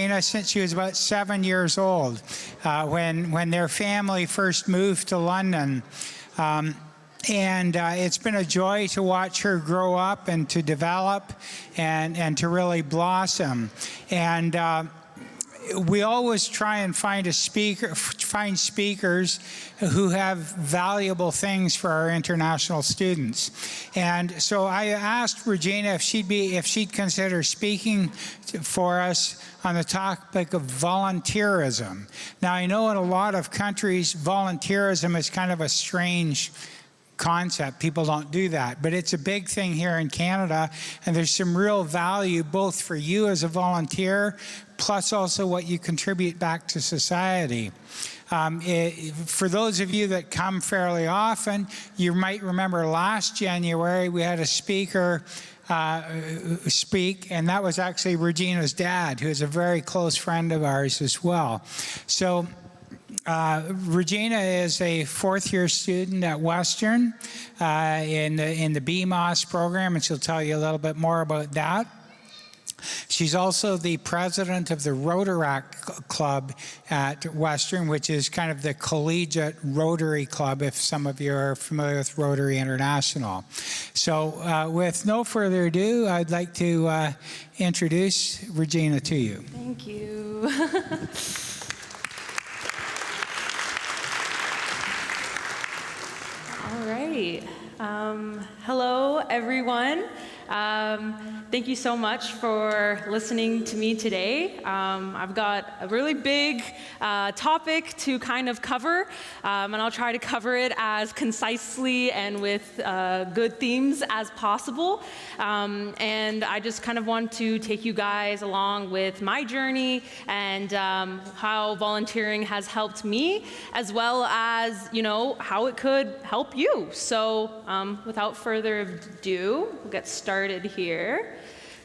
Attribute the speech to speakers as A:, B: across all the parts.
A: Regina since she was about 7 years old, when their family first moved to London. And it's been a joy to watch her grow up and to develop and to really blossom. And we always try and find speakers who have valuable things for our international students. And so I asked Regina if she'd consider speaking for us on the topic of volunteerism. Now, I know in a lot of countries, volunteerism is kind of a strange concept. People don't do that, but it's a big thing here in Canada, and there's some real value both for you as a volunteer, plus also what you contribute back to society. For those of you that come fairly often, you might remember last January we had a speaker speak, and that was actually Regina's dad, who is a very close friend of ours as well. So Regina is a fourth-year student at Western in the BMOS program, and she'll tell you a little bit more about that. She's also the president of the Rotaract Club at Western, which is kind of the collegiate Rotary Club, if some of you are familiar with Rotary International. So with no further ado, I'd like to introduce Regina to you.
B: Thank you. All right. Hello, everyone. Thank you so much for listening to me today. I've got a really big topic to kind of cover, and I'll try to cover it as concisely and with good themes as possible. And I just kind of want to take you guys along with my journey and how volunteering has helped me, as well as, you know, how it could help you. So without further ado, we'll get started here.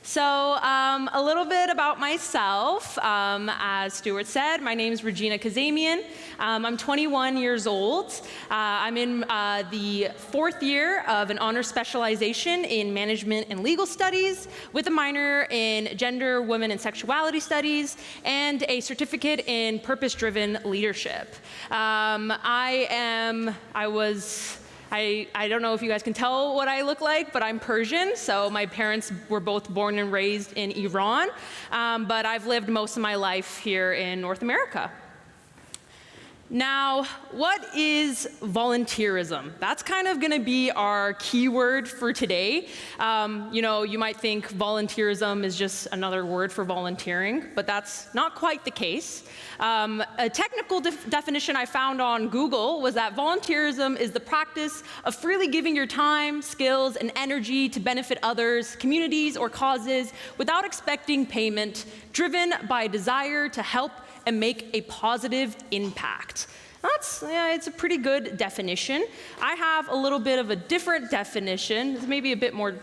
B: So a little bit about myself. As Stuart said, my name is Regina Kazamian. I'm 21 years old. I'm in the fourth year of an honors specialization in management and legal studies with a minor in gender, women, and sexuality studies and a certificate in purpose-driven leadership. I don't know if you guys can tell what I look like, but I'm Persian, so my parents were both born and raised in Iran, but I've lived most of my life here in North America. Now, what is volunteerism? That's kind of gonna be our keyword for today. You know, you might think volunteerism is just another word for volunteering, but that's not quite the case. A technical definition I found on Google was that volunteerism is the practice of freely giving your time, skills, and energy to benefit others, communities, or causes without expecting payment, driven by a desire to help and make a positive impact. It's a pretty good definition. I have a little bit of a different definition. It's maybe a bit more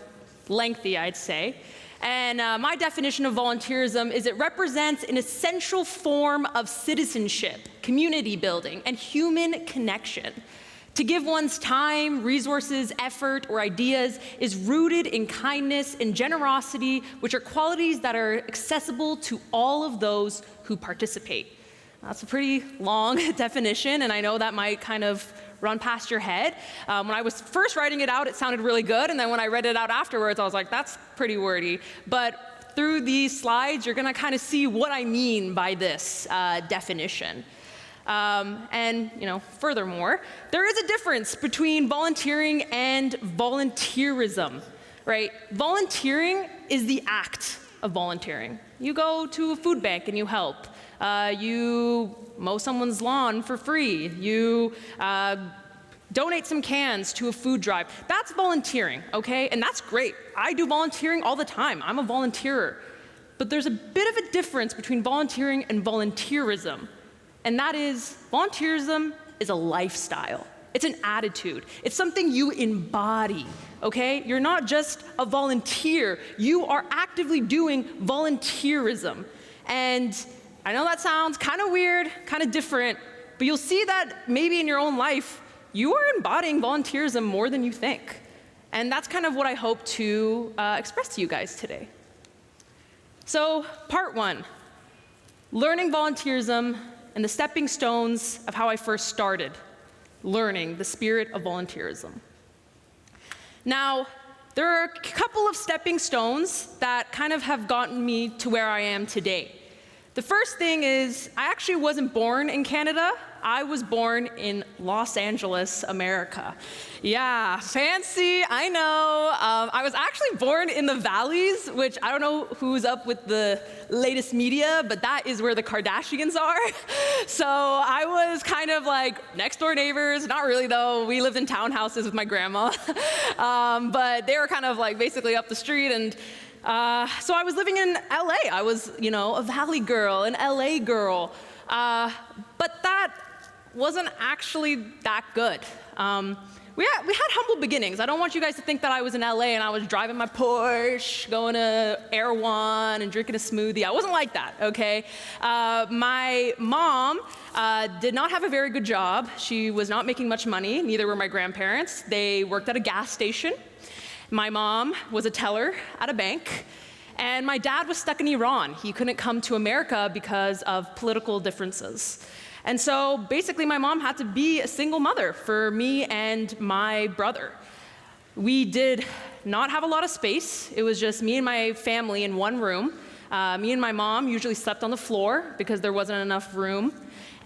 B: lengthy, I'd say. And my definition of volunteerism is it represents an essential form of citizenship, community building, and human connection. To give one's time, resources, effort, or ideas is rooted in kindness and generosity, which are qualities that are accessible to all of those who participate. That's a pretty long definition, and I know that might kind of run past your head. When I was first writing it out, it sounded really good, and then when I read it out afterwards, I was like, that's pretty wordy. But through these slides, you're gonna kind of see what I mean by this definition. And, you know, furthermore, there is a difference between volunteering and volunteerism, right? Volunteering is the act of volunteering. You go to a food bank and you help. You mow someone's lawn for free. You donate some cans to a food drive. That's volunteering, okay? And that's great. I do volunteering all the time. I'm a volunteerer. But there's a bit of a difference between volunteering and volunteerism. And that is, volunteerism is a lifestyle. It's an attitude. It's something you embody, okay? You're not just a volunteer. You are actively doing volunteerism. And I know that sounds kind of weird, kind of different, but you'll see that maybe in your own life, you are embodying volunteerism more than you think. And that's kind of what I hope to express to you guys today. So, part one. learning volunteerism and the stepping stones of how I first started learning the spirit of volunteerism. Now, there are a couple of stepping stones that kind of have gotten me to where I am today. The first thing is, I actually wasn't born in Canada. I was born in Los Angeles, America. Yeah, fancy, I know. I was actually born in the valleys, which I don't know who's up with the latest media, but that is where the Kardashians are. So I was kind of like next door neighbors, not really though. We lived in townhouses with my grandma. But they were kind of like basically up the street, and so I was living in LA. I was, a valley girl, an LA girl. But that wasn't actually that good. We had humble beginnings. I don't want you guys to think that I was in LA and I was driving my Porsche, going to Air One and drinking a smoothie. I wasn't like that, okay? My mom did not have a very good job. She was not making much money. Neither were my grandparents. They worked at a gas station. My mom was a teller at a bank. And my dad was stuck in Iran. He couldn't come to America because of political differences. And so basically my mom had to be a single mother for me and my brother. We did not have a lot of space. It was just me and my family in one room. Me and my mom usually slept on the floor because there wasn't enough room.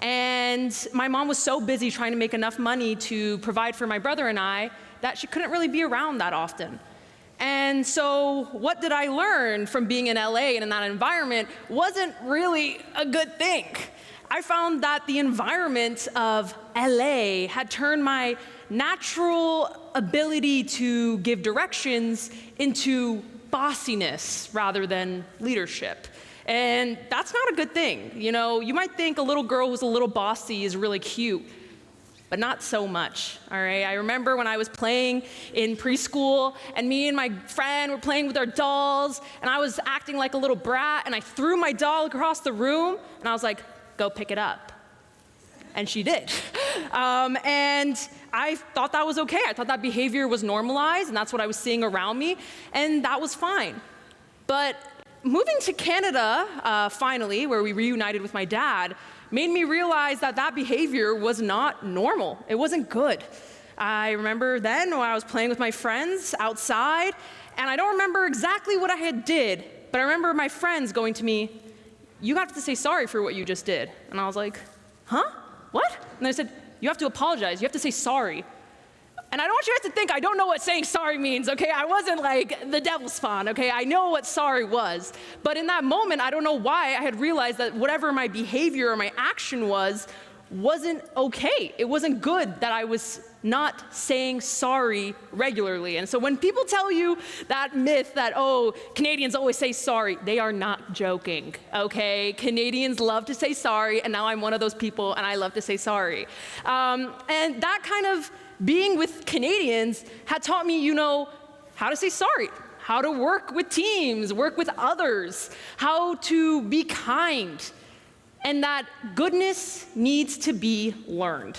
B: And my mom was so busy trying to make enough money to provide for my brother and I that she couldn't really be around that often. And so what did I learn from being in LA and in that environment wasn't really a good thing. I found that the environment of LA had turned my natural ability to give directions into bossiness rather than leadership. And that's not a good thing. You might think a little girl who's a little bossy is really cute, but not so much, all right? I remember when I was playing in preschool, and me and my friend were playing with our dolls, and I was acting like a little brat, and I threw my doll across the room, and I was like, go pick it up. And she did. And I thought that was okay. I thought that behavior was normalized, and that's what I was seeing around me, and that was fine. But moving to Canada, finally, where we reunited with my dad, made me realize that that behavior was not normal. It wasn't good. I remember then when I was playing with my friends outside, and I don't remember exactly what I had did, but I remember my friends going to me, you have to say sorry for what you just did. And I was like, huh? What? And they said, you have to apologize. You have to say sorry. And I don't want you guys to think I don't know what saying sorry means, okay? I wasn't like the devil's spawn, okay? I know what sorry was. But in that moment, I don't know why I had realized that whatever my behavior or my action wasn't okay. It wasn't good that I was not saying sorry regularly. And so when people tell you that myth that, oh, Canadians always say sorry, they are not joking, okay? Canadians love to say sorry, and now I'm one of those people, and I love to say sorry. And that kind of being with Canadians had taught me, how to say sorry, how to work with teams, work with others, how to be kind, and that goodness needs to be learned.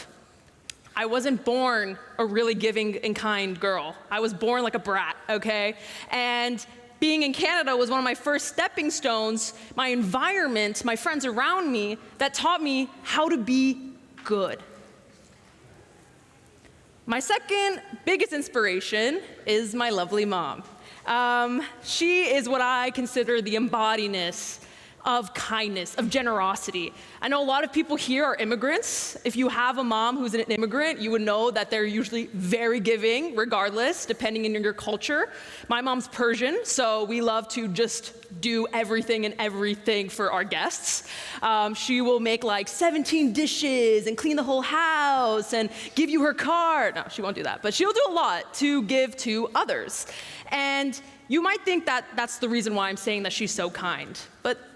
B: I wasn't born a really giving and kind girl. I was born like a brat, okay? And being in Canada was one of my first stepping stones, my environment, my friends around me, that taught me how to be good. My second biggest inspiration is my lovely mom. She is what I consider the embodiment of kindness, of generosity. I know a lot of people here are immigrants. If you have a mom who's an immigrant, you would know that they're usually very giving, regardless, depending on your culture. My mom's Persian, so we love to just do everything and everything for our guests. She will make like 17 dishes and clean the whole house and give you her card. No, she won't do that, but she'll do a lot to give to others. And you might think that that's the reason why I'm saying that she's so kind, but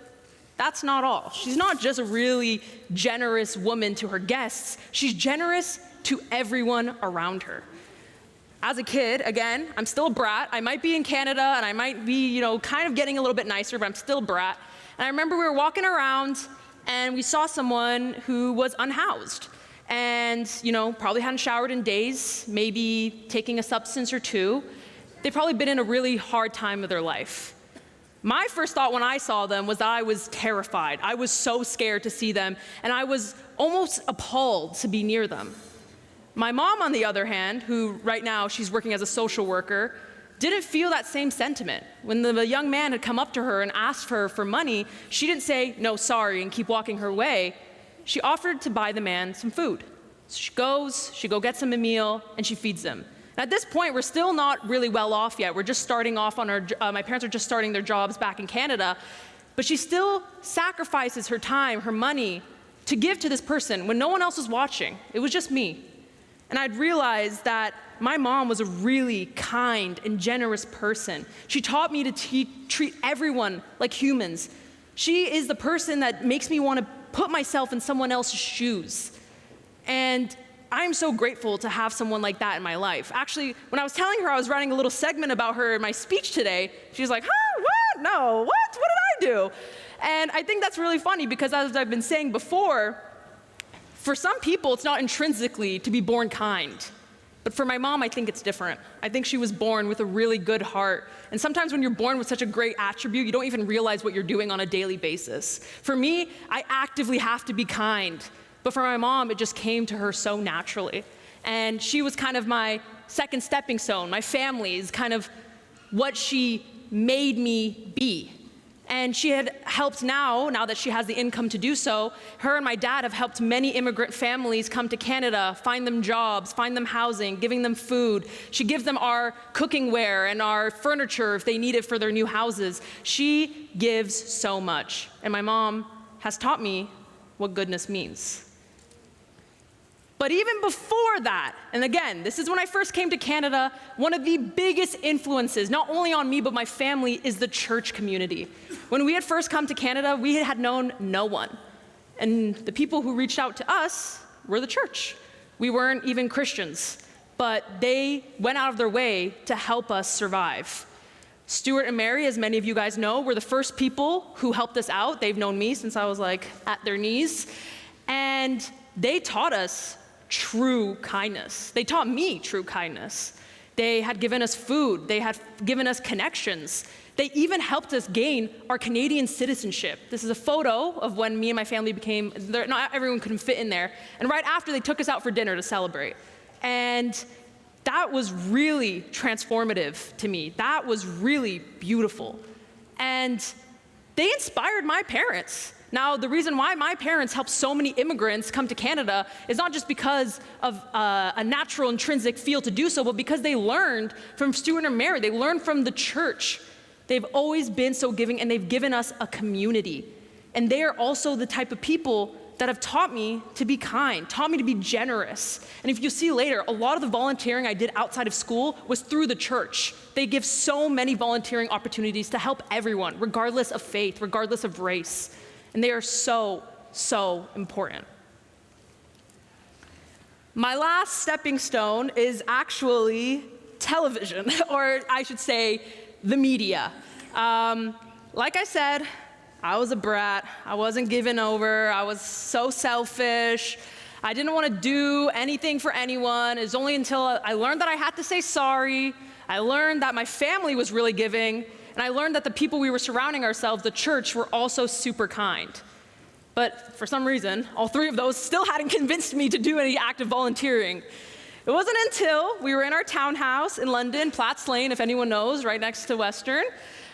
B: that's not all. She's not just a really generous woman to her guests. She's generous to everyone around her. As a kid, again, I'm still a brat. I might be in Canada and I might be, kind of getting a little bit nicer, but I'm still a brat. And I remember we were walking around and we saw someone who was unhoused and, probably hadn't showered in days, maybe taking a substance or two. They'd probably been in a really hard time of their life. My first thought when I saw them was that I was terrified. I was so scared to see them, and I was almost appalled to be near them. My mom, on the other hand, who right now she's working as a social worker, didn't feel that same sentiment. When the young man had come up to her and asked her for money, she didn't say, "No, sorry," and keep walking her way. She offered to buy the man some food. So she go gets him a meal, and she feeds him. At this point, we're still not really well off yet. We're just starting off on my parents are just starting their jobs back in Canada, but she still sacrifices her time, her money, to give to this person when no one else was watching. It was just me. And I'd realized that my mom was a really kind and generous person. She taught me to treat everyone like humans. She is the person that makes me want to put myself in someone else's shoes. And I'm so grateful to have someone like that in my life. Actually, when I was telling her I was writing a little segment about her in my speech today, she was like, "Huh, what? No, what? What did I do?" And I think that's really funny because, as I've been saying before, for some people, it's not intrinsically to be born kind. But for my mom, I think it's different. I think she was born with a really good heart. And sometimes when you're born with such a great attribute, you don't even realize what you're doing on a daily basis. For me, I actively have to be kind. But for my mom, it just came to her so naturally. And she was kind of my second stepping stone. My family is kind of what she made me be. And she had helped now that she has the income to do so, her and my dad have helped many immigrant families come to Canada, find them jobs, find them housing, giving them food. She gives them our cooking ware and our furniture if they need it for their new houses. She gives so much. And my mom has taught me what goodness means. But even before that, and again, this is when I first came to Canada, one of the biggest influences, not only on me, but my family, is the church community. When we had first come to Canada, we had known no one. And the people who reached out to us were the church. We weren't even Christians, but they went out of their way to help us survive. Stuart and Mary, as many of you guys know, were the first people who helped us out. They've known me since I was at their knees. And they taught us true kindness. They taught me true kindness. They had given us food. They had given us connections. They even helped us gain our Canadian citizenship. This is a photo of when me and my family not everyone couldn't fit in there. And right after, they took us out for dinner to celebrate. And that was really transformative to me. That was really beautiful. And they inspired my parents. Now, the reason why my parents helped so many immigrants come to Canada is not just because of a natural intrinsic feel to do so, but because they learned from Stuart and Mary. They learned from the church. They've always been so giving, and they've given us a community. And they are also the type of people that have taught me to be kind, taught me to be generous. And if you see later, a lot of the volunteering I did outside of school was through the church. They give so many volunteering opportunities to help everyone, regardless of faith, regardless of race. And they are so, so important. My last stepping stone is actually television, or I should say, the media. Like I said, I was a brat. I wasn't given over. I was so selfish. I didn't want to do anything for anyone. It was only until I learned that I had to say sorry. I learned that my family was really giving. And I learned that the people we were surrounding ourselves, the church, were also super kind. But for some reason, all three of those still hadn't convinced me to do any active volunteering. It wasn't until we were in our townhouse in London, Platts Lane, if anyone knows, right next to Western,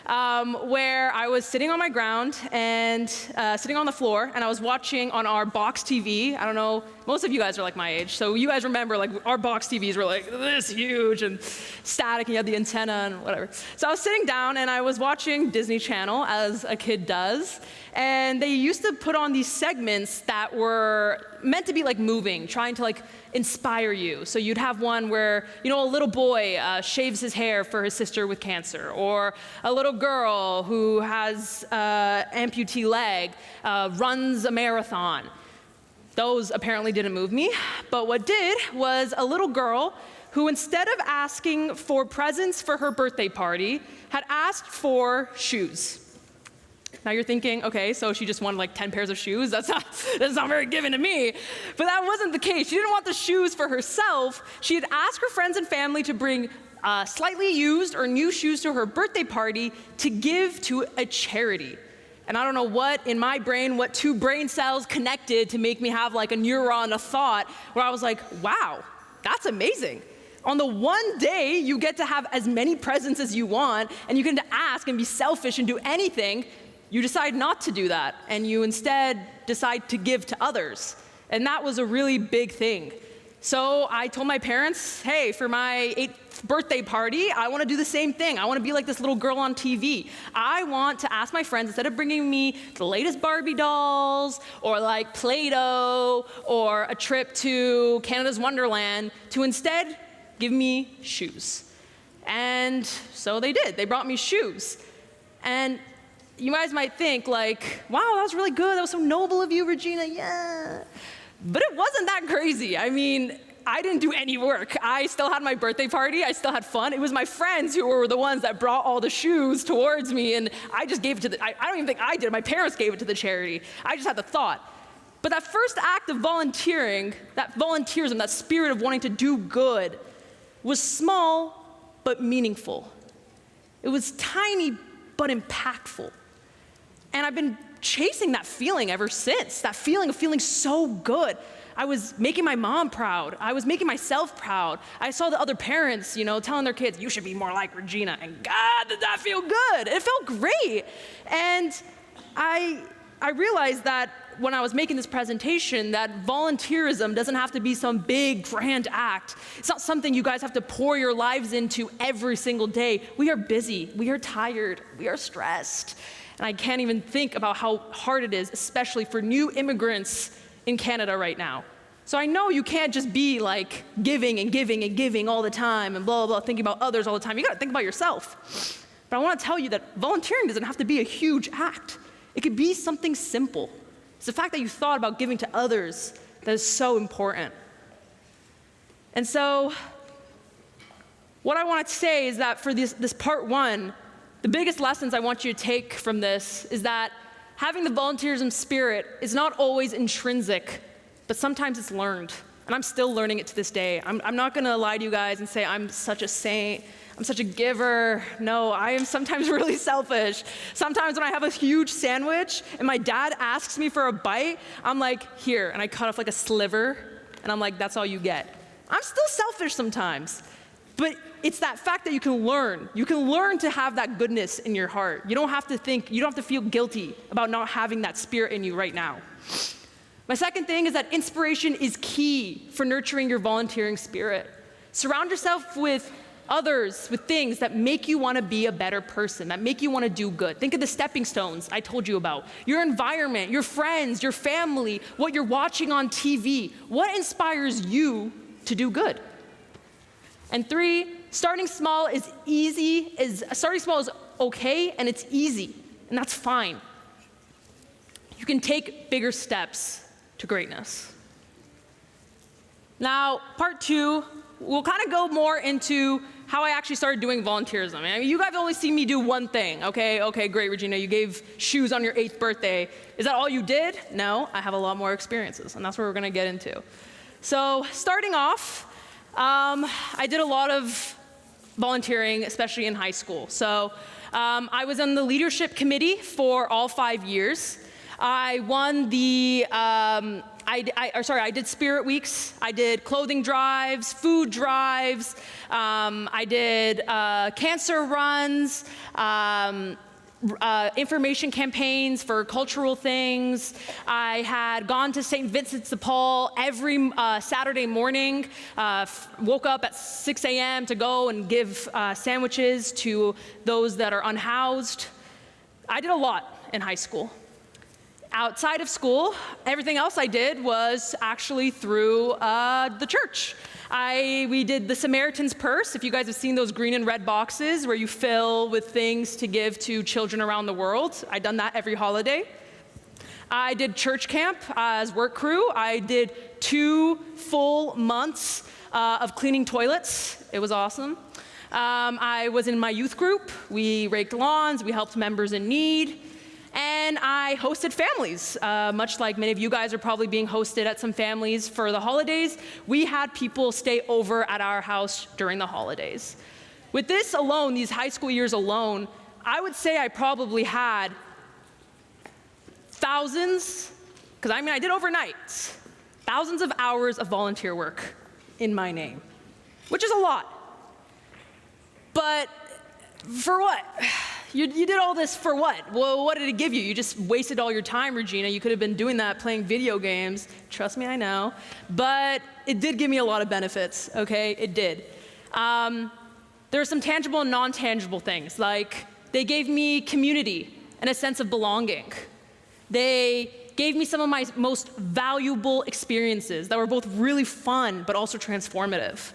B: where I was sitting on my ground and sitting on the floor, and I was watching on our box TV. I don't know, most of you guys are like my age, so you guys remember our box TVs were like this huge and static, and you had the antenna and whatever. So I was sitting down and I was watching Disney Channel, as a kid does, and they used to put on these segments that were meant to be moving, trying to inspire you. So you'd have one where, a little boy shaves his hair for his sister with cancer, or a little girl who has amputee leg runs a marathon. Those apparently didn't move me, but what did was a little girl who, instead of asking for presents for her birthday party, had asked for shoes. Now you're thinking, okay, so she just wanted 10 pairs of shoes? That's not very given to me. But that wasn't the case. She didn't want the shoes for herself. She had asked her friends and family to bring slightly used or new shoes to her birthday party to give to a charity. And I don't know what in my brain, what two brain cells connected to make me have like a neuron, a thought, where I was like, wow, that's amazing. On the one day you get to have as many presents as you want, and you can ask and be selfish and do anything, you decide not to do that, and you instead decide to give to others. And that was a really big thing. So I told my parents, hey, for my 8th birthday party, I want to do the same thing. I want to be like this little girl on TV. I want to ask my friends, instead of bringing me the latest Barbie dolls, or like Play-Doh, or a trip to Canada's Wonderland, to instead give me shoes. And so they did. They brought me shoes. And you guys might think like, wow, that was really good. That was so noble of you, Regina, yeah. But it wasn't that crazy. I mean, I didn't do any work. I still had my birthday party. I still had fun. It was my friends who were the ones that brought all the shoes towards me, and I just gave it to I don't even think I did. My parents gave it to the charity. I just had the thought. But that first act of volunteering, that volunteerism, that spirit of wanting to do good, was small but meaningful. It was tiny but impactful. And I've been chasing that feeling ever since, that feeling of feeling so good. I was making my mom proud. I was making myself proud. I saw the other parents, telling their kids, you should be more like Regina. And God, did that feel good. It felt great. And I realized that when I was making this presentation, that volunteerism doesn't have to be some big, grand act. It's not something you guys have to pour your lives into every single day. We are busy. We are tired. We are stressed. And I can't even think about how hard it is, especially for new immigrants in Canada right now. So I know you can't just be like giving and giving and giving all the time and blah, blah, blah, thinking about others all the time. You gotta think about yourself. But I wanna tell you that volunteering doesn't have to be a huge act. It could be something simple. It's the fact that you thought about giving to others that is so important. And so what I want to say is that for this part one, the biggest lessons I want you to take from this is that having the volunteerism spirit is not always intrinsic, but sometimes it's learned. And I'm still learning it to this day. I'm not gonna lie to you guys and say I'm such a saint, I'm such a giver. No, I am sometimes really selfish. Sometimes when I have a huge sandwich and my dad asks me for a bite, I'm like, here, and I cut off like a sliver, and I'm like, that's all you get. I'm still selfish sometimes. But it's that fact that you can learn. You can learn to have that goodness in your heart. You don't have to feel guilty about not having that spirit in you right now. My second thing is that inspiration is key for nurturing your volunteering spirit. Surround yourself with others, with things that make you want to be a better person, that make you want to do good. Think of the stepping stones I told you about. Your environment, your friends, your family, what you're watching on TV. What inspires you to do good? And 3, starting small is okay, and it's easy, and that's fine. You can take bigger steps to greatness. Now, part 2, we'll kind of go more into how I actually started doing volunteerism. I mean, you guys have only seen me do one thing, okay? Okay, great, Regina, you gave shoes on your 8th birthday. Is that all you did? No, I have a lot more experiences, and that's what we're gonna get into. So, starting off, I did a lot of volunteering, especially in high school. So I was on the leadership committee for all 5 years. I won the, I did spirit weeks. I did clothing drives, food drives. I did cancer runs, information campaigns for cultural things. I had gone to St. Vincent de Paul every Saturday morning, woke up at 6 a.m. to go and give sandwiches to those that are unhoused. I did a lot in high school. Outside of school, everything else I did was actually through the church. We did the Samaritan's Purse. If you guys have seen those green and red boxes where you fill with things to give to children around the world, I've done that every holiday. I did church camp as work crew. I did 2 full months of cleaning toilets. It was awesome. I was in my youth group. We raked lawns. We helped members in need. And I hosted families, much like many of you guys are probably being hosted at some families for the holidays. We had people stay over at our house during the holidays. With this alone, these high school years alone, I would say I probably had thousands, because I did overnights, thousands of hours of volunteer work in my name, which is a lot. But for what? You did all this for what? Well, what did it give you? You just wasted all your time, Regina. You could have been doing that playing video games. Trust me, I know. But it did give me a lot of benefits, okay? It did. There are some tangible and non-tangible things, like they gave me community and a sense of belonging. They gave me some of my most valuable experiences that were both really fun but also transformative.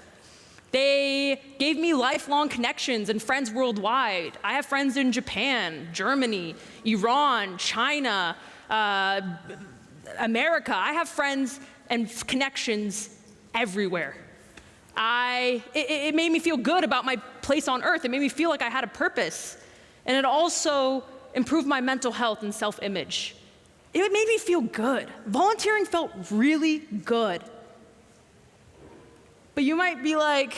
B: They gave me lifelong connections and friends worldwide. I have friends in Japan, Germany, Iran, China, America. I have friends and connections everywhere. It made me feel good about my place on earth. It made me feel like I had a purpose. And it also improved my mental health and self-image. It made me feel good. Volunteering felt really good. But you might be like,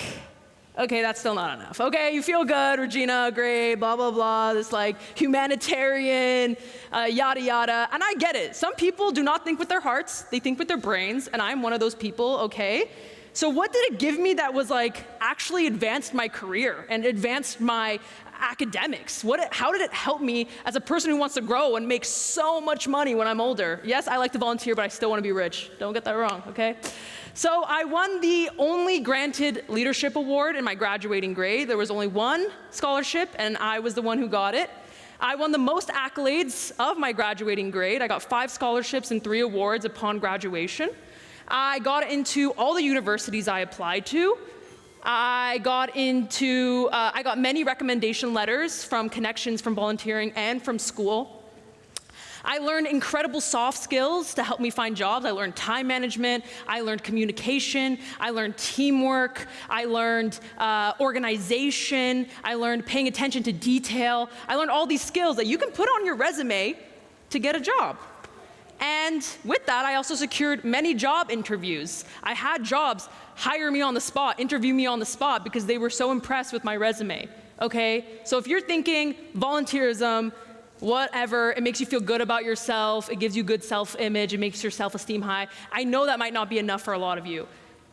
B: okay, that's still not enough. Okay, you feel good, Regina, great, blah, blah, blah, this like humanitarian, yada, yada. And I get it. Some people do not think with their hearts, they think with their brains, and I'm one of those people, okay? So what did it give me that was like actually advanced my career and advanced my academics? How did it help me as a person who wants to grow and make so much money when I'm older? Yes, I like to volunteer, but I still want to be rich. Don't get that wrong, okay? So I won the only granted leadership award in my graduating grade. There was only one scholarship, and I was the one who got it. I won the most accolades of my graduating grade. I got 5 scholarships and 3 awards upon graduation. I got into all the universities I applied to. I got many recommendation letters from connections from volunteering and from school. I learned incredible soft skills to help me find jobs. I learned time management, I learned communication, I learned teamwork, I learned organization, I learned paying attention to detail. I learned all these skills that you can put on your resume to get a job. And with that, I also secured many job interviews. I had jobs hire me on the spot, interview me on the spot because they were so impressed with my resume, okay? So if you're thinking volunteerism, whatever, it makes you feel good about yourself, it gives you good self-image, it makes your self-esteem high. I know that might not be enough for a lot of you,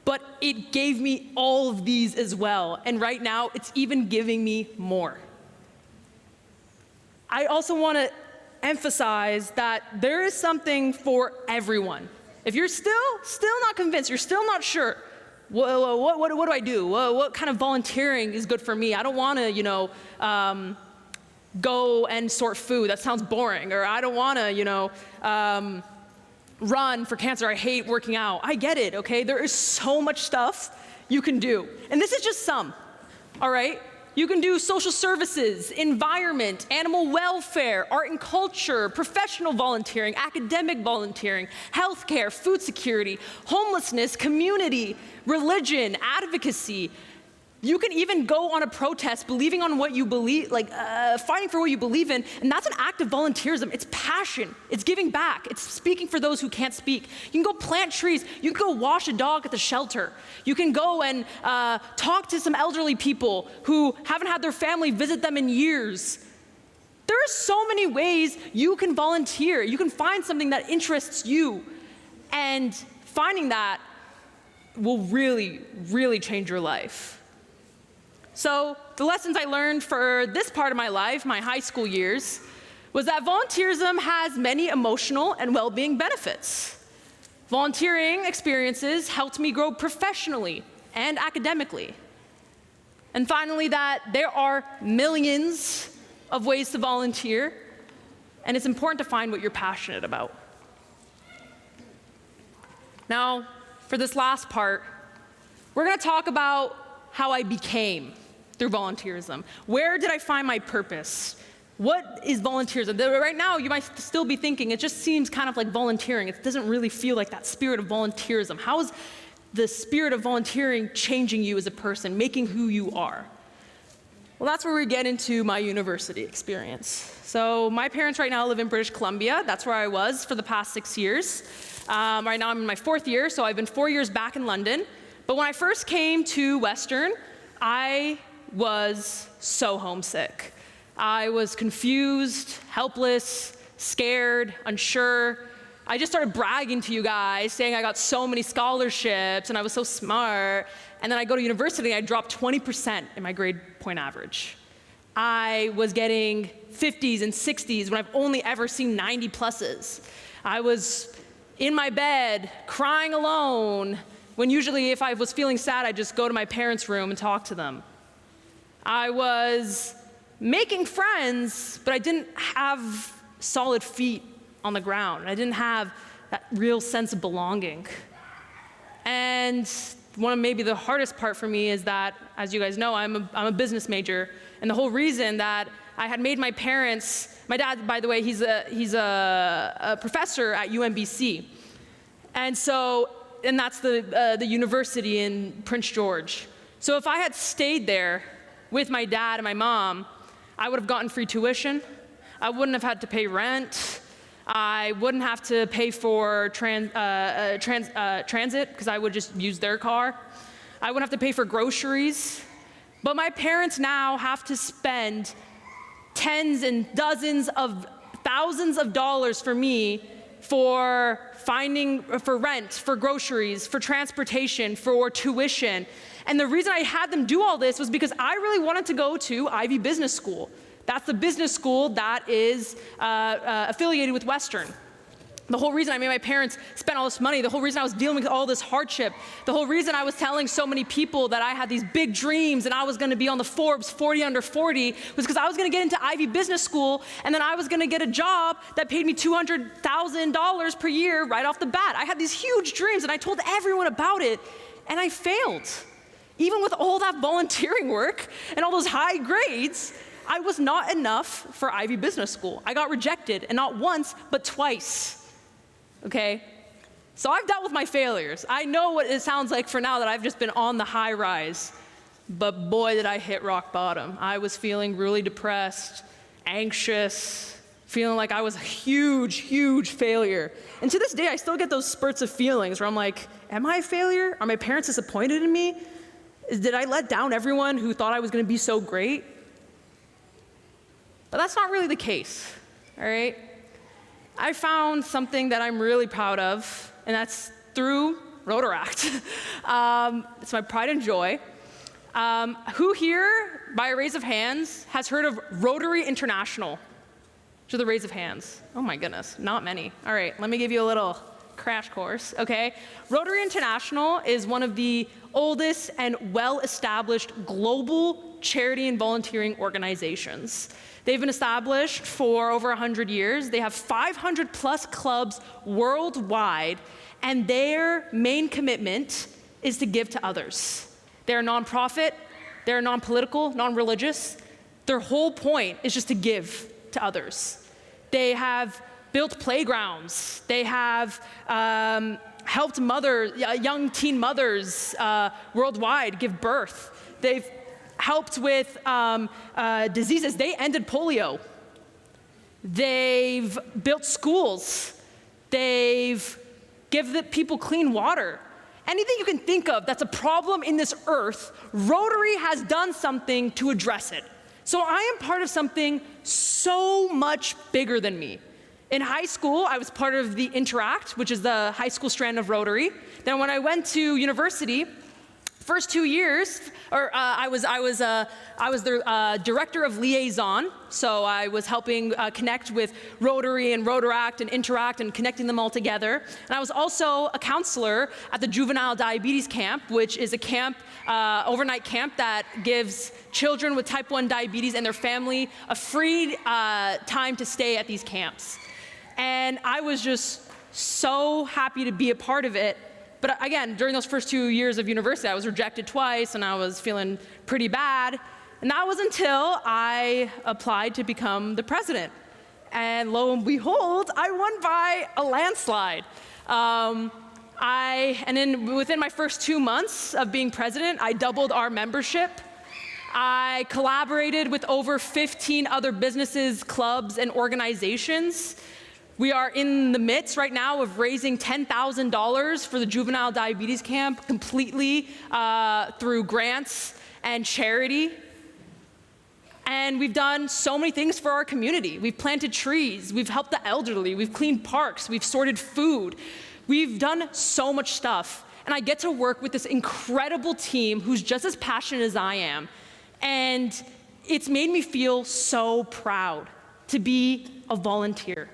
B: but it gave me all of these as well, and right now it's even giving me more. I also want to emphasize that there is something for everyone. If you're still not convinced, you're still not sure, what do I do? What kind of volunteering is good for me? I don't want to, go and sort food. That sounds boring. Or I don't want to, run for cancer. I hate working out. I get it, okay? There is so much stuff you can do. And this is just some, all right? You can do social services, environment, animal welfare, art and culture, professional volunteering, academic volunteering, healthcare, food security, homelessness, community, religion, advocacy. You can even go on a protest believing on what you believe, fighting for what you believe in, and that's an act of volunteerism. It's passion, it's giving back, it's speaking for those who can't speak. You can go plant trees, you can go wash a dog at the shelter. You can go and talk to some elderly people who haven't had their family visit them in years. There are so many ways you can volunteer. You can find something that interests you, and finding that will really, really change your life. So the lessons I learned for this part of my life, my high school years, was that volunteerism has many emotional and well-being benefits. Volunteering experiences helped me grow professionally and academically. And finally, that there are millions of ways to volunteer, and it's important to find what you're passionate about. Now, for this last part, we're going to talk about how I became through volunteerism. Where did I find my purpose? What is volunteerism? Right now, you might still be thinking, it just seems kind of like volunteering. It doesn't really feel like that spirit of volunteerism. How is the spirit of volunteering changing you as a person, making who you are? Well, that's where we get into my university experience. So my parents right now live in British Columbia. That's where I was for the past 6 years. Right now I'm in my 4th year, so I've been 4 years back in London. But when I first came to Western, I was so homesick. I was confused, helpless, scared, unsure. I just started bragging to you guys, saying I got so many scholarships and I was so smart. And then I go to university and I dropped 20% in my grade point average. I was getting 50s and 60s when I've only ever seen 90 pluses. I was in my bed, crying alone, when usually if I was feeling sad, I'd just go to my parents' room and talk to them. I was making friends, but I didn't have solid feet on the ground. I didn't have that real sense of belonging. And one of maybe the hardest part for me is that, as you guys know, I'm a business major, and the whole reason that I had made my parents, my dad, by the way, he's a professor at UMBC, and that's the university in Prince George. So if I had stayed there with my dad and my mom, I would have gotten free tuition. I wouldn't have had to pay rent. I wouldn't have to pay for transit because I would just use their car. I wouldn't have to pay for groceries. But my parents now have to spend tens and dozens of thousands of dollars for me for rent, for groceries, for transportation, for tuition. And the reason I had them do all this was because I really wanted to go to Ivy Business School. That's the business school that is affiliated with Western. The whole reason I made my parents spend all this money, the whole reason I was dealing with all this hardship, the whole reason I was telling so many people that I had these big dreams and I was gonna be on the Forbes 40 under 40 was because I was gonna get into Ivy Business School and then I was gonna get a job that paid me $200,000 per year right off the bat. I had these huge dreams and I told everyone about it and I failed. Even with all that volunteering work and all those high grades, I was not enough for Ivy Business School. I got rejected, and not once, but twice, okay? So I've dealt with my failures. I know what it sounds like for now that I've just been on the high rise, but boy, did I hit rock bottom. I was feeling really depressed, anxious, feeling like I was a huge, huge failure. And to this day, I still get those spurts of feelings where I'm like, am I a failure? Are my parents disappointed in me? Did I let down everyone who thought I was gonna be so great? But that's not really the case, all right? I found something that I'm really proud of, and that's through Rotaract. It's my pride and joy. Who here, by a raise of hands, has heard of Rotary International? To the raise of hands. Oh my goodness, not many. All right, let me give you a little crash course, okay? Rotary International is one of the oldest and well-established global charity and volunteering organizations. They've been established for over 100 years. They have 500 plus clubs worldwide, and their main commitment is to give to others. They're a nonprofit, they're non-political, non-religious. Their whole point is just to give to others. They have built playgrounds. They have helped young teen mothers worldwide give birth. They've helped with diseases. They ended polio. They've built schools. They've given people clean water. Anything you can think of that's a problem in this earth, Rotary has done something to address it. So I am part of something so much bigger than me. In high school, I was part of the Interact, which is the high school strand of Rotary. Then when I went to university, first 2 years, I was the director of liaison, so I was helping connect with Rotary and Rotaract and Interact and connecting them all together. And I was also a counselor at the Juvenile Diabetes Camp, which is a camp, overnight camp that gives children with type 1 diabetes and their family a free time to stay at these camps. And I was just so happy to be a part of it. But again, during those first 2 years of university, I was rejected twice and I was feeling pretty bad. And that was until I applied to become the president. And lo and behold, I won by a landslide. Within my first 2 months of being president, I doubled our membership. I collaborated with over 15 other businesses, clubs, and organizations. We are in the midst right now of raising $10,000 for the Juvenile Diabetes Camp completely through grants and charity. And we've done so many things for our community. We've planted trees, we've helped the elderly, we've cleaned parks, we've sorted food. We've done so much stuff. And I get to work with this incredible team who's just as passionate as I am. And it's made me feel so proud to be a volunteer.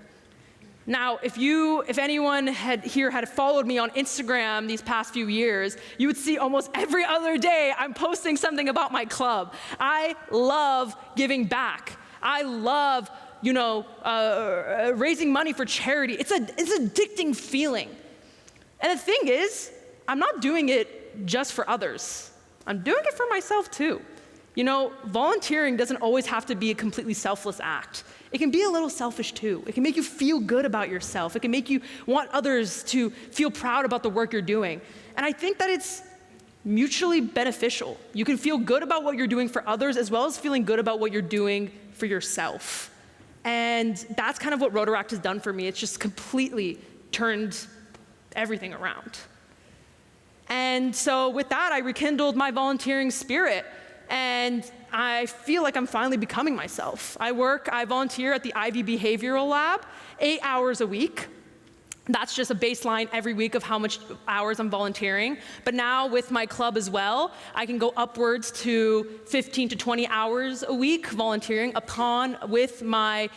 B: Now, if anyone here had followed me on Instagram these past few years, you would see almost every other day I'm posting something about my club. I love giving back. I love, raising money for charity. It's an addicting feeling. And the thing is, I'm not doing it just for others. I'm doing it for myself too. Volunteering doesn't always have to be a completely selfless act. It can be a little selfish too. It can make you feel good about yourself. It can make you want others to feel proud about the work you're doing. And I think that it's mutually beneficial. You can feel good about what you're doing for others as well as feeling good about what you're doing for yourself. And that's kind of what Rotaract has done for me. It's just completely turned everything around. And so with that, I rekindled my volunteering spirit. And I feel like I'm finally becoming myself. I volunteer at the Ivy Behavioral Lab 8 hours a week. That's just a baseline every week of how much hours I'm volunteering. But now with my club as well, I can go upwards to 15 to 20 hours a week volunteering with my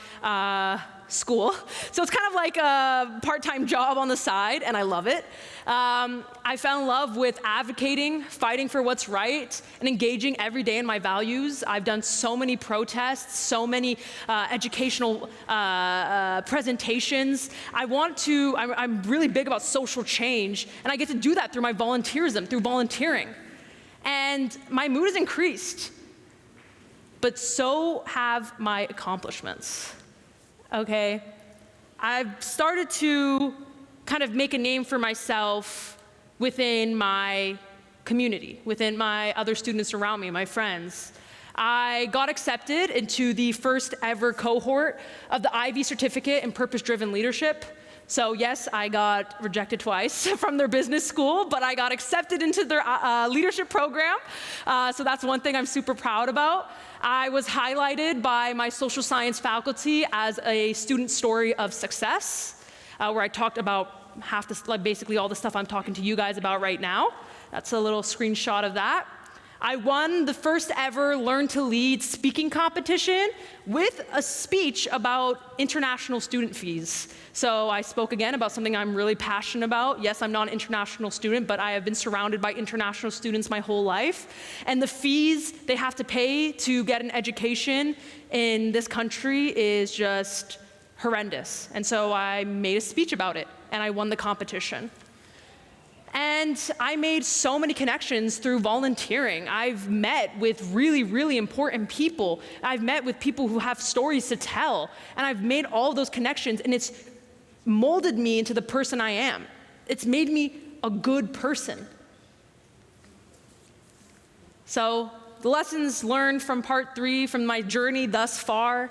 B: school. So it's kind of like a part-time job on the side, and I love it. I fell in love with advocating, fighting for what's right, and engaging every day in my values. I've done so many protests, so many educational presentations. I'm really big about social change, and I get to do that through my volunteerism, through volunteering. And my mood has increased, but so have my accomplishments. Okay, I've started to kind of make a name for myself within my community, within my other students around me, my friends. I got accepted into the first ever cohort of the Ivy Certificate in Purpose-Driven Leadership. So yes, I got rejected twice from their business school, but I got accepted into their leadership program. So that's one thing I'm super proud about. I was highlighted by my social science faculty as a student story of success, where I talked about basically all the stuff I'm talking to you guys about right now. That's a little screenshot of that. I won the first ever Learn to Lead speaking competition with a speech about international student fees. So I spoke again about something I'm really passionate about. Yes, I'm not an international student, but I have been surrounded by international students my whole life. And the fees they have to pay to get an education in this country is just horrendous. And so I made a speech about it, and I won the competition. And I made so many connections through volunteering. I've met with really, really important people. I've met with people who have stories to tell. And I've made all those connections, and it's molded me into the person I am. It's made me a good person. So the lessons learned from part 3, from my journey thus far,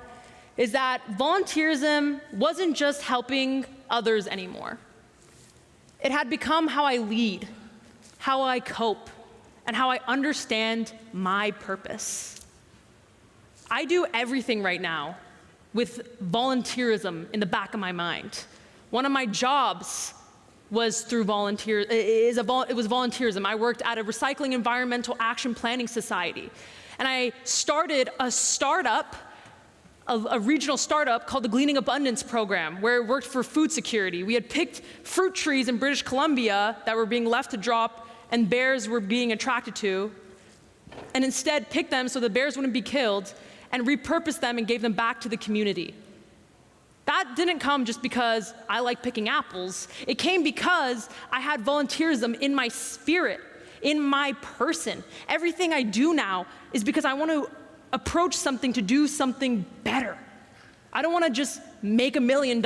B: is that volunteerism wasn't just helping others anymore. It had become how I lead, how I cope, and how I understand my purpose. I do everything right now with volunteerism in the back of my mind. One of my jobs was through it was volunteerism. I worked at a recycling environmental action planning society, and I started a startup, a regional startup called the Gleaning Abundance Program, where it worked for food security. We had picked fruit trees in British Columbia that were being left to drop and bears were being attracted to, and instead picked them so the bears wouldn't be killed, and repurposed them and gave them back to the community. That didn't come just because I like picking apples. It came because I had volunteerism in my spirit, in my person. Everything I do now is because I want to approach something to do something better. I don't want to just make $1 million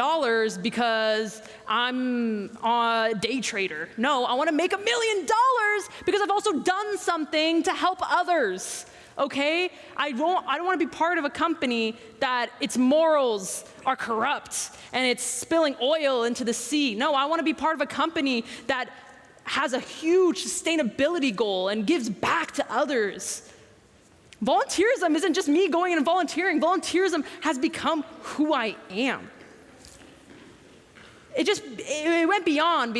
B: because I'm a day trader. No, I want to make $1 million because I've also done something to help others. Okay? I don't want to be part of a company that its morals are corrupt and it's spilling oil into the sea. No, I want to be part of a company that has a huge sustainability goal and gives back to others. Volunteerism isn't just me going and volunteering. Volunteerism has become who I am. It went beyond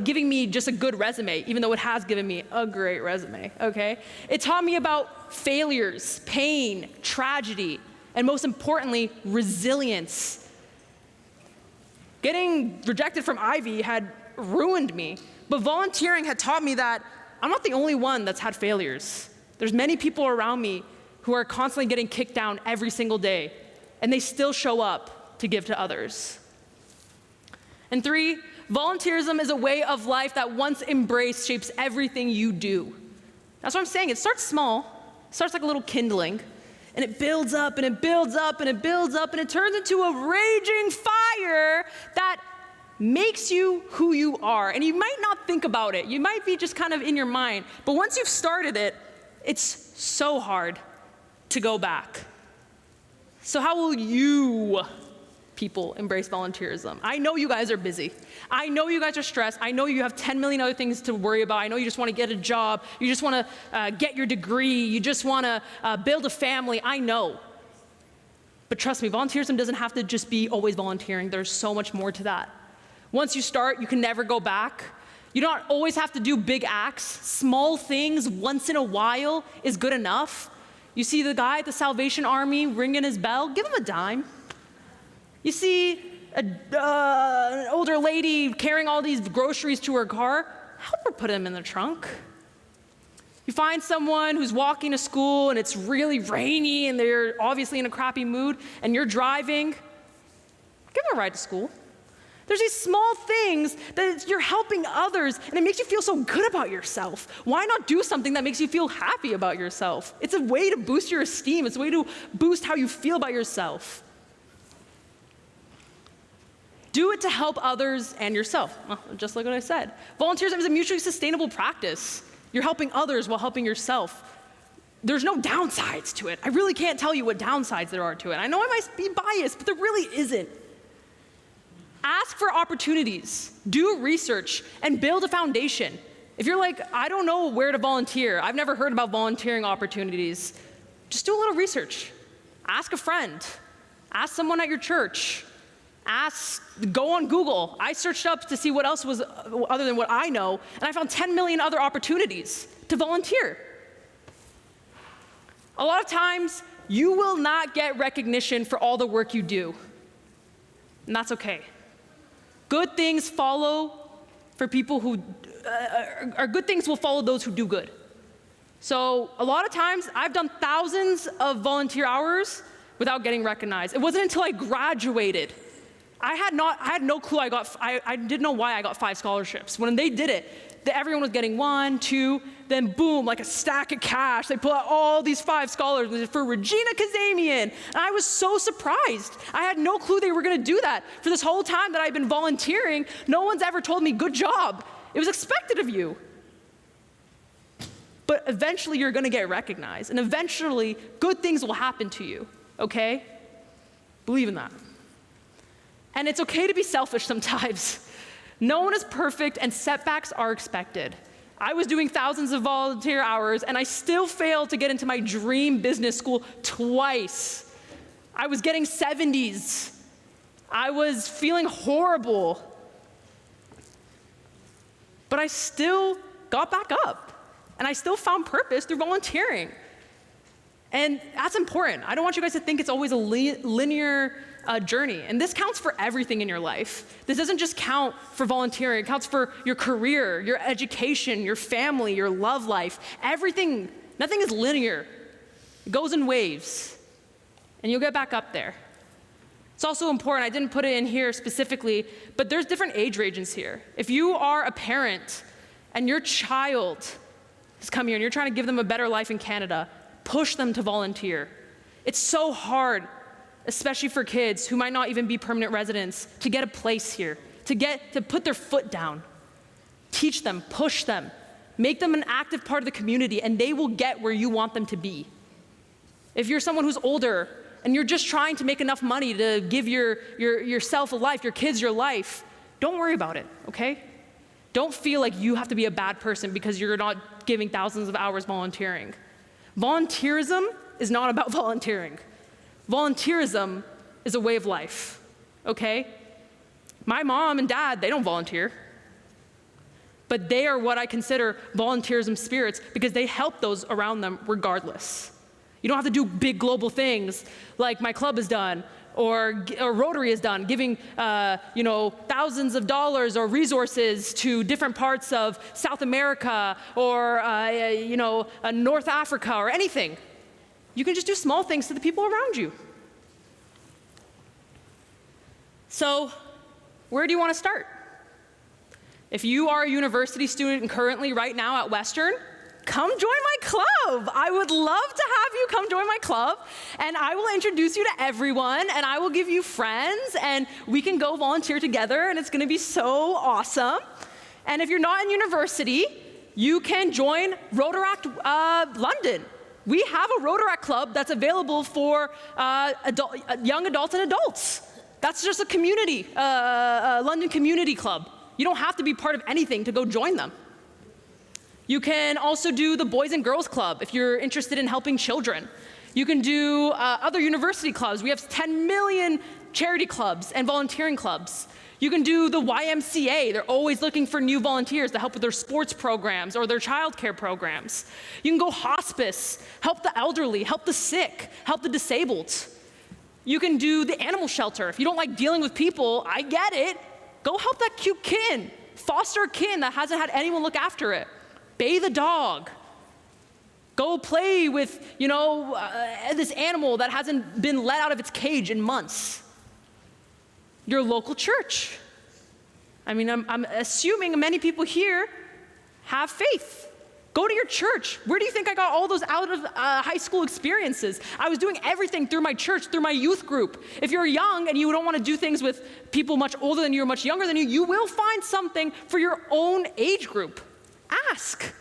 B: giving me just a good resume, even though it has given me a great resume, okay? It taught me about failures, pain, tragedy, and most importantly, resilience. Getting rejected from Ivy had ruined me, but volunteering had taught me that I'm not the only one that's had failures. There's many people around me who are constantly getting kicked down every single day, and they still show up to give to others. And 3, volunteerism is a way of life that once embraced shapes everything you do. That's what I'm saying. It starts small, it starts like a little kindling, and it builds up and it builds up and it builds up and it turns into a raging fire that makes you who you are. And you might not think about it. You might be just kind of in your mind. But once you've started it, it's so hard to go back. So how will you people embrace volunteerism? I know you guys are busy. I know you guys are stressed. I know you have 10 million other things to worry about. I know you just want to get a job. You just want to get your degree. You just want to build a family. I know. But trust me, volunteerism doesn't have to just be always volunteering. There's so much more to that. Once you start, you can never go back. You don't always have to do big acts. Small things once in a while is good enough. You see the guy at the Salvation Army ringing his bell, give him a dime. You see an older lady carrying all these groceries to her car, help her put them in the trunk. You find someone who's walking to school and it's really rainy and they're obviously in a crappy mood and you're driving, give them a ride to school. There's these small things that you're helping others and it makes you feel so good about yourself. Why not do something that makes you feel happy about yourself? It's a way to boost your esteem. It's a way to boost how you feel about yourself. Do it to help others and yourself. Well, just like what I said. Volunteerism is a mutually sustainable practice. You're helping others while helping yourself. There's no downsides to it. I really can't tell you what downsides there are to it. I know I might be biased, but there really isn't. Ask for opportunities, do research, and build a foundation. If you're like, I don't know where to volunteer, I've never heard about volunteering opportunities, just do a little research. Ask a friend. Ask someone at your church. Go on Google. I searched up to see what else was other than what I know, and I found 10 million other opportunities to volunteer. A lot of times, you will not get recognition for all the work you do, and that's okay. Good things follow for people who, or good things will follow those who do good. So a lot of times, I've done thousands of volunteer hours without getting recognized. It wasn't until I graduated. I had no clue I didn't know why I got 5 scholarships. When they did it, everyone was getting 1, 2, then boom, like a stack of cash. They pull out all these 5 scholarships for Regina Kazamian. And I was so surprised. I had no clue they were gonna do that. For this whole time that I've been volunteering, no one's ever told me, good job. It was expected of you. But eventually you're gonna get recognized. And eventually, good things will happen to you, okay? Believe in that. And it's okay to be selfish sometimes. No one is perfect and setbacks are expected. I was doing thousands of volunteer hours and I still failed to get into my dream business school twice. I was getting 70s. I was feeling horrible. But I still got back up and I still found purpose through volunteering. And that's important. I don't want you guys to think it's always a linear journey. And this counts for everything in your life. This doesn't just count for volunteering. It counts for your career, your education, your family, your love life. Everything, nothing is linear. It goes in waves. And you'll get back up there. It's also important, I didn't put it in here specifically, but there's different age ranges here. If you are a parent and your child has come here and you're trying to give them a better life in Canada, push them to volunteer. It's so hard, especially for kids who might not even be permanent residents, to get a place here, to put their foot down. Teach them, push them, make them an active part of the community, and they will get where you want them to be. If you're someone who's older and you're just trying to make enough money to give yourself a life, your kids your life, don't worry about it, okay? Don't feel like you have to be a bad person because you're not giving thousands of hours volunteering. Volunteerism is not about volunteering. Volunteerism is a way of life, okay? My mom and dad, they don't volunteer. But they are what I consider volunteerism spirits because they help those around them regardless. You don't have to do big global things like my club has done or Rotary has done, giving thousands of dollars or resources to different parts of South America or North Africa or anything. You can just do small things to the people around you. So, where do you want to start? If you are a university student currently right now at Western, come join my club. I would love to have you come join my club, and I will introduce you to everyone, and I will give you friends, and we can go volunteer together, and it's gonna be so awesome. And if you're not in university, you can join Rotaract London. We have a Rotaract club that's available for young adults and adults. That's just a community, London community club. You don't have to be part of anything to go join them. You can also do the Boys and Girls Club if you're interested in helping children. You can do other university clubs. We have 10 million charity clubs and volunteering clubs. You can do the YMCA. They're always looking for new volunteers to help with their sports programs or their childcare programs. You can go hospice, help the elderly, help the sick, help the disabled. You can do the animal shelter. If you don't like dealing with people, I get it. Go help that cute kid. Foster a kid that hasn't had anyone look after it. Bathe a dog. Go play with, this animal that hasn't been let out of its cage in months. Your local church. I mean, I'm assuming many people here have faith. Go to your church. Where do you think I got all those out of high school experiences? I was doing everything through my church, through my youth group. If you're young and you don't want to do things with people much older than you or much younger than you, you will find something for your own age group. Ask.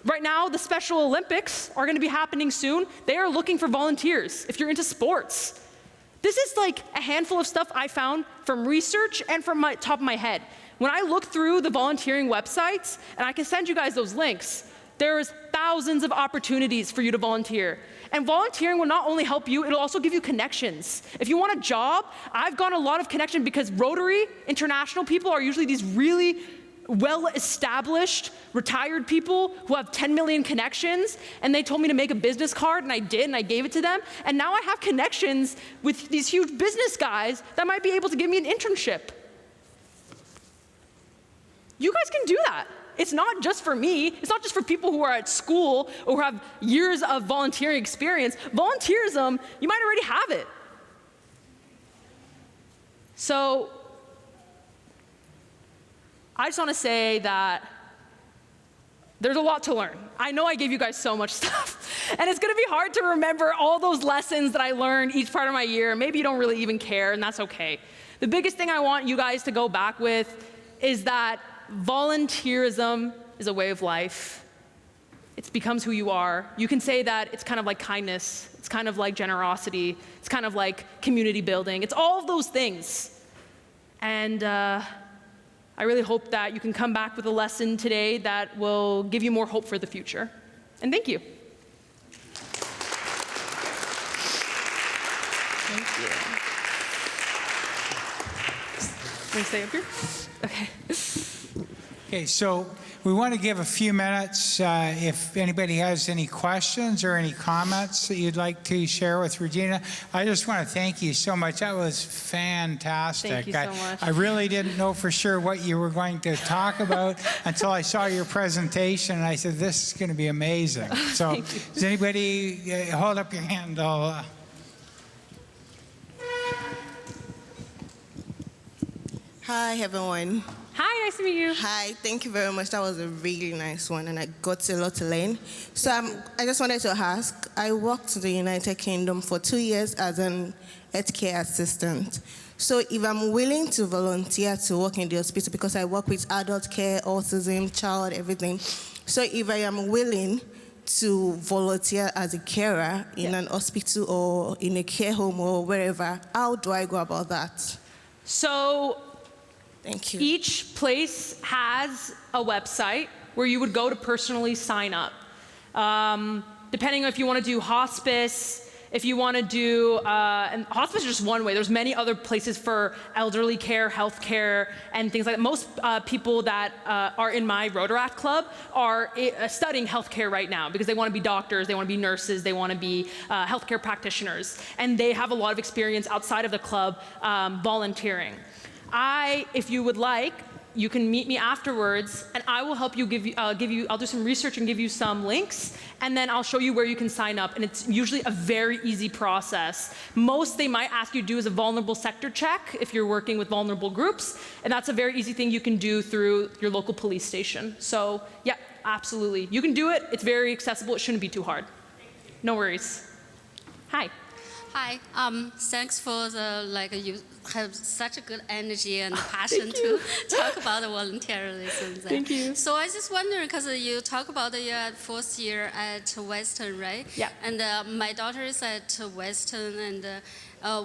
B: Right now, the Special Olympics are going to be happening soon. They are looking for volunteers if you're into sports. This is like a handful of stuff I found from research and from my top of my head. When I look through the volunteering websites, and I can send you guys those links, there's thousands of opportunities for you to volunteer. And volunteering will not only help you, it'll also give you connections. If you want a job, I've gotten a lot of connection because Rotary International people are usually these really well-established, retired people who have 10 million connections, and they told me to make a business card, and I did, and I gave it to them, and now I have connections with these huge business guys that might be able to give me an internship. You guys can do that. It's not just for me. It's not just for people who are at school or who have years of volunteering experience. Volunteerism, you might already have it. So, I just want to say that there's a lot to learn. I know I gave you guys so much stuff, and it's going to be hard to remember all those lessons that I learned each part of my year. Maybe you don't really even care, and that's okay. The biggest thing I want you guys to go back with is that volunteerism is a way of life. It becomes who you are. You can say that it's kind of like kindness. It's kind of like generosity. It's kind of like community building. It's all of those things. And I really hope that you can come back with a lesson today that will give you more hope for the future. And thank you. Thank you. Want to stay up here? Okay.
A: Okay, so we want to give a few minutes if anybody has any questions or any comments that you'd like to share with Regina. I just want to thank you so much. That was fantastic.
B: Thank you so much.
A: I really didn't know for sure what you were going to talk about until I saw your presentation, and I said, this is going to be amazing. So does anybody hold up your hand?
C: Hi, everyone.
B: Hi, nice to meet you.
C: Hi, thank you very much. That was a really nice one, and I got a lot to learn. So I just wanted to ask, I worked in the United Kingdom for 2 years as an healthcare assistant. So if I'm willing to volunteer to work in the hospital, because I work with adult care, autism, child, everything. So if I am willing to volunteer as a carer in an hospital or in a care home or wherever, how do I go about that?
B: So,
C: thank you.
B: Each place has a website where you would go to personally sign up. Depending on if you want to do hospice, if you want to do, and hospice is just one way. There's many other places for elderly care, health care, and things like that. Most people that are in my Rotaract club are studying healthcare right now because they want to be doctors, they want to be nurses, they want to be healthcare practitioners, and they have a lot of experience outside of the club volunteering. If you would like, you can meet me afterwards, and I will help you I'll do some research and give you some links, and then I'll show you where you can sign up, and it's usually a very easy process. Most they might ask you to do is a vulnerable sector check if you're working with vulnerable groups, and that's a very easy thing you can do through your local police station. So yeah, absolutely. You can do it. It's very accessible. It shouldn't be too hard. No worries. Hi.
D: Hi, thanks for you have such a good energy and passion to talk about the volunteerism.
B: Thank you.
D: So I just wondering, because you talk about you're at fourth year at Western, right?
B: Yeah.
D: And my daughter is at Western, and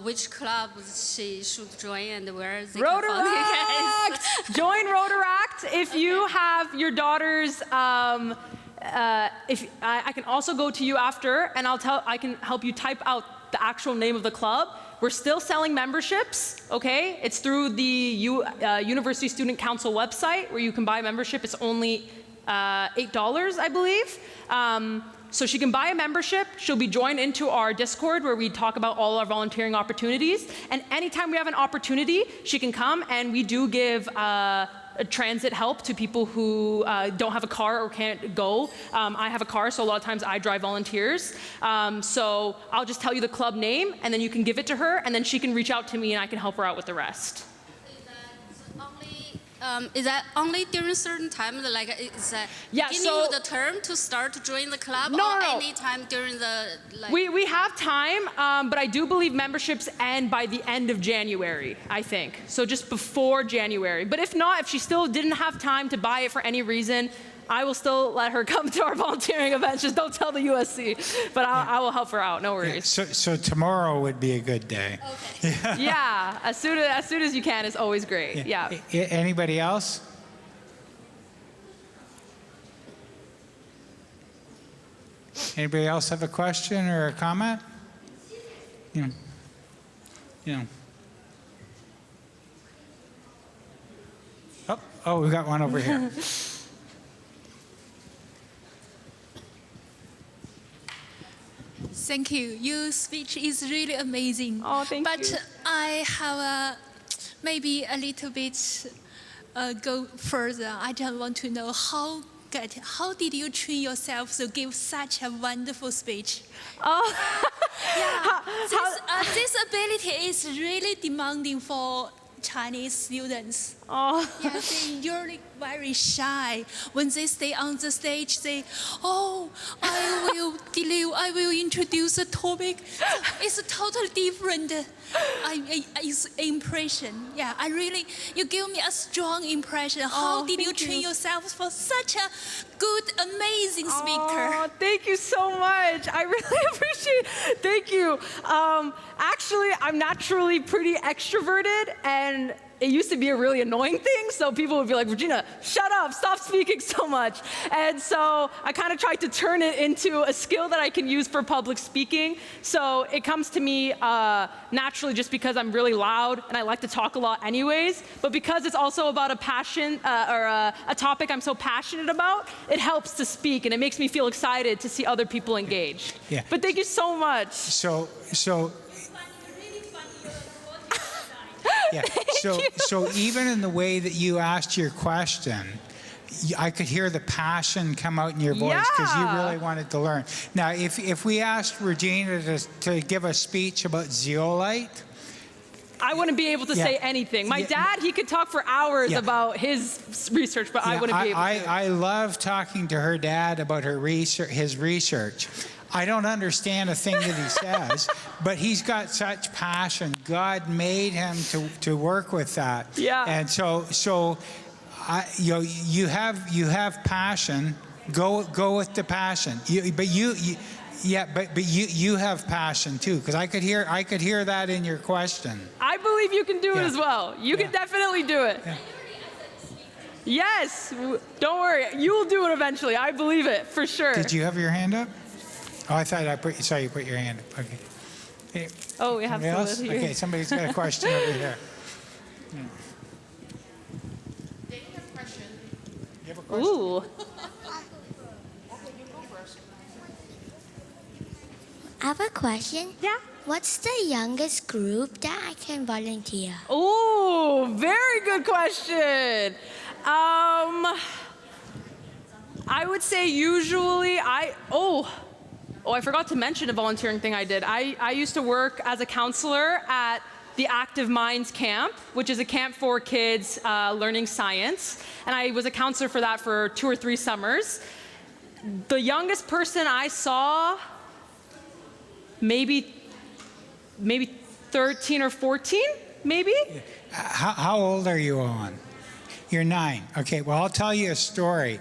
D: which club she should join and where they can find you guys?
B: Rotaract! Join Rotaract if you have your daughter's. If I can also go to you after, and I can help you type out the actual name of the club. We're still selling memberships, okay? It's through the University Student Council website where you can buy a membership. It's only $8, I believe. So she can buy a membership. She'll be joined into our Discord where we talk about all our volunteering opportunities. And anytime we have an opportunity, she can come, and we do give transit help to people who don't have a car or can't go. I have a car, so a lot of times I drive volunteers. So I'll just tell you the club name, and then you can give it to her, and then she can reach out to me, and I can help her out with the rest.
D: Is that only during certain time, like is that beginning of the term to start to join the club, or any time during the
B: We have time, but I do believe memberships end by the end of January, I think. So just before January. But if not, if she still didn't have time to buy it for any reason, I will still let her come to our volunteering events. Just don't tell the USC. But I will help her out. No worries.
A: Yeah, so tomorrow would be a good day.
D: Okay.
B: Yeah, as soon as you can is always great. Yeah.
A: Anybody else? Anybody else have a question or a comment? Yeah. Oh, we got one over here.
E: Thank you. Your speech is really amazing.
B: Oh, thank you.
E: But I have maybe a little bit go further. I just want to know how did you train yourself to give such a wonderful speech?
B: Oh,
E: yeah. This ability is really demanding for Chinese students.
B: Oh.
E: Yeah, they're usually very shy. When they stay on the stage, they, I will introduce a topic. It's a totally different impression. Yeah, you give me a strong impression. How did you train yourself for such a good, amazing speaker?
B: Oh, thank you so much. I really appreciate it. Thank you. Actually, I'm naturally pretty extroverted, and it used to be a really annoying thing, so people would be like, Regina, shut up, stop speaking so much. And so I kind of tried to turn it into a skill that I can use for public speaking. So it comes to me naturally just because I'm really loud and I like to talk a lot anyways. But because it's also about a passion or a topic I'm so passionate about, it helps to speak, and it makes me feel excited to see other people engaged.
A: Yeah.
B: But thank you so much.
A: So yeah. So even in the way that you asked your question, I could hear the passion come out in your voice because you really wanted to learn. Now, if we asked Regina to give a speech about zeolite,
B: I wouldn't be able to say anything. My dad, he could talk for hours about his research, but I wouldn't be able to.
A: I love talking to her dad about his research. I don't understand a thing that he says, but he's got such passion. God made him to work with that.
B: Yeah.
A: And so you have passion. Go with the passion. But you have passion too, because I could hear that in your question.
B: I believe you can do it as well. You can definitely do it. Yes, don't worry. You will do it eventually. I believe it, for sure.
A: Did you have your hand up? Oh, I thought saw you put your hand up. Okay. Hey,
B: Oh, we have
A: somebody else?
B: someone here.
A: Okay, somebody's got a question over here.
F: They have a question.
A: You have a question?
B: Ooh.
F: Okay, you go first.
G: I have a question.
B: Yeah.
G: What's the youngest group that I can volunteer?
B: Ooh, very good question. I would say usually I forgot to mention a volunteering thing I did. I used to work as a counselor at the Active Minds Camp, which is a camp for kids learning science. And I was a counselor for that for 2 or 3 summers. The youngest person I saw, maybe 13 or 14, maybe?
A: How old are you, Owen? You're 9. Okay, well, I'll tell you a story.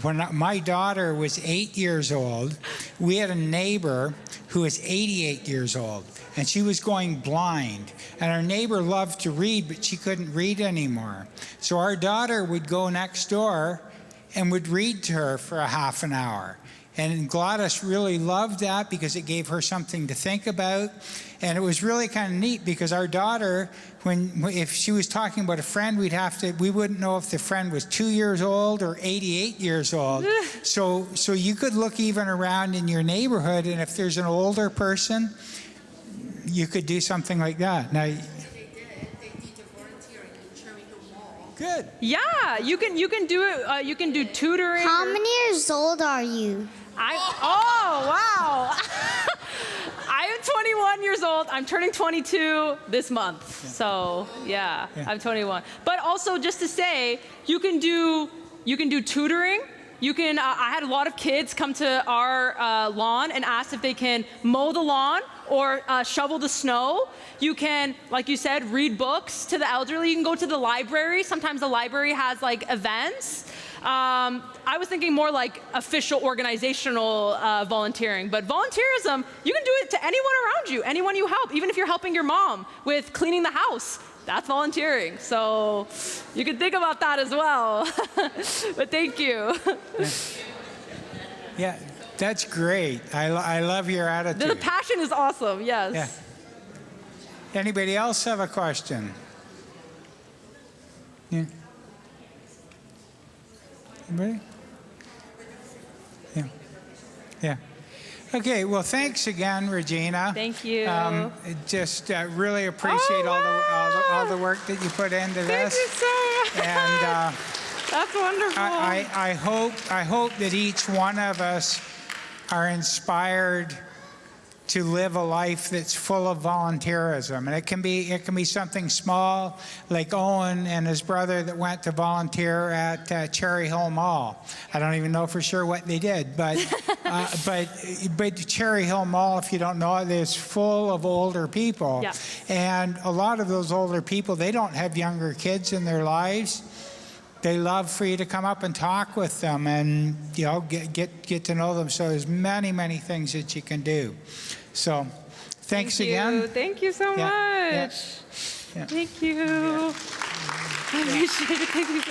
A: When my daughter was 8 years old, we had a neighbor who was 88 years old, and she was going blind. And our neighbor loved to read, but she couldn't read anymore. So our daughter would go next door and would read to her for a half an hour. And Gladys really loved that because it gave her something to think about. And it was really kind of neat because our daughter, if she was talking about a friend, we wouldn't know if the friend was 2 years old or 88 years old. So you could look even around in your neighborhood, and if there's an older person, you could do something like that. Now,
F: They did the volunteering in Cherry Hill Mall.
A: good.
B: Yeah, you can do it. You can do tutoring.
G: How
B: or-
G: many years old are you?
B: Oh, wow. I am 21 years old. I'm turning 22 this month. So, yeah, I'm 21. But also, just to say, you can do tutoring. You can. I had a lot of kids come to our lawn and ask if they can mow the lawn or shovel the snow. You can, like you said, read books to the elderly. You can go to the library. Sometimes the library has like events. I was thinking more like official organizational volunteering, but volunteerism, you can do it to anyone around you, anyone you help, even if you're helping your mom with cleaning the house. That's volunteering. So you can think about that as well. But thank you.
A: Yeah, that's great. I love your attitude.
B: The passion is awesome, yes.
A: Yeah. Anybody else have a question? Yeah. Anybody? Yeah. Yeah. Okay, well, thanks again, Regina.
B: Thank you.
A: Just really appreciate all the work that you put into
B: Thank
A: this.
B: you so much.
A: And
B: That's wonderful.
A: I hope that each one of us are inspired to live a life that's full of volunteerism. And it can be something small, like Owen and his brother that went to volunteer at Cherry Hill Mall. I don't even know for sure what they did, but Cherry Hill Mall, if you don't know it, is full of older people.
B: Yeah.
A: And a lot of those older people, they don't have younger kids in their lives. They love for you to come up and talk with them and, you know, get to know them. So there's many things that you can do. So thanks again.
B: Thank you so much.
A: Yeah. Yeah.
B: Thank you. I appreciate it. Thank you so much.